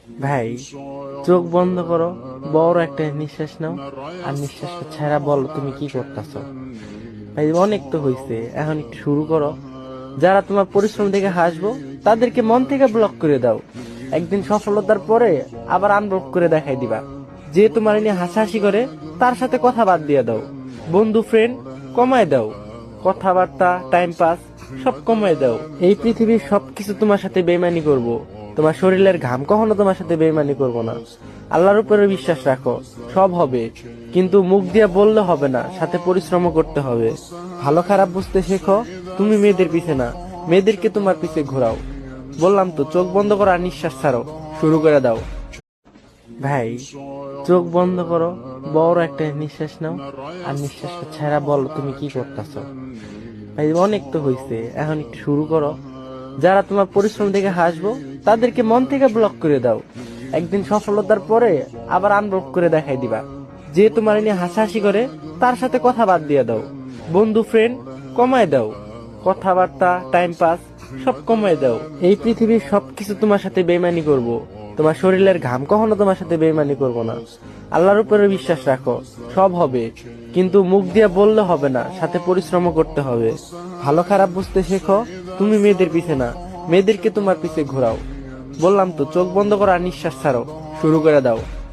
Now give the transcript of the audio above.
ভাই, চোখ বন্ধ করো, বড় একটা নিঃশ্বাস নাও, আর নিঃশ্বাসটা ছেড়া বলো তুমি কি করতেছো। ভাই অনেক তো হইছে, এখন একটু শুরু করো। যারা তোমার পরিশ্রম দেখে হাসবো তাদেরকে মন থেকে ব্লক করে দাও। একদিন সফলতার পরে আবার আনব্লক করে দেখাই দিবা। যে তোমার নিয়ে হাসাহাসি করে তার সাথে কথা বাদ দিয়ে দাও। বন্ধু ফ্রেন্ড কমায় দাও। কথাবার্তা টাইম পাস সব কমায় দাও। এই পৃথিবীর সবকিছু তোমার সাথে বেইমানি করব। তোমার শরীরের ঘাম কখনো তোমার সাথে বেইমানি করব না। আল্লাহর উপরে বিশ্বাস রাখো, সব হবে। কিন্তু মুখ দিয়ে বললে হবে না, সাথে পরিশ্রমও করতে হবে। ভালো খারাপ বুঝতে শেখো। তুমি মেয়েদের পিছে না, মেয়েদেরকে তোমার পিছে ঘোরাও। বললাম তো, চোখ বন্ধ করো আর নিঃশ্বাস ছাড়ো, শুরু করে দাও। ভাই, চোখ বন্ধ করো, বড় একটা নিঃশ্বাস নাও, আর নিঃশ্বাসটা ছেড়া বলো তুমি কি করতেছো। ভাই অনেক তো হইছে, এখন একটু শুরু করো। যারা তোমার পরিশ্রম দেখে হাসবো তাদেরকে মন থেকে ব্লক করে দাও। একদিন সফলতার পরে আবার আনব্লক করে দেখাই দিবা। যে তোমার নিয়ে হাসাহাসি করে তার সাথে কথা বাদ দিয়ে দাও। বন্ধু ফ্রেন্ড কমায় দাও। কথাবার্তা টাইম পাস সব কমায় দাও। এই পৃথিবীর সবকিছু তোমার সাথে বেইমানি করব। তোমার শরীরের ঘাম কখনো তোমার সাথে বেইমানি করব না। আল্লাহর উপরে বিশ্বাস রাখো, সব হবে। কিন্তু মুখ দিয়ে বললে হবে না, সাথে পরিশ্রমও করতে হবে। ভালো খারাপ বুঝতে শেখো। তুমি মেয়েদের পিছে না, মেয়েদেরকে তোমার পিছে ঘোরাও। বললাম তো, চোখ বন্ধ করো আর নিঃশ্বাস ছাড়ো, শুরু করে দাও।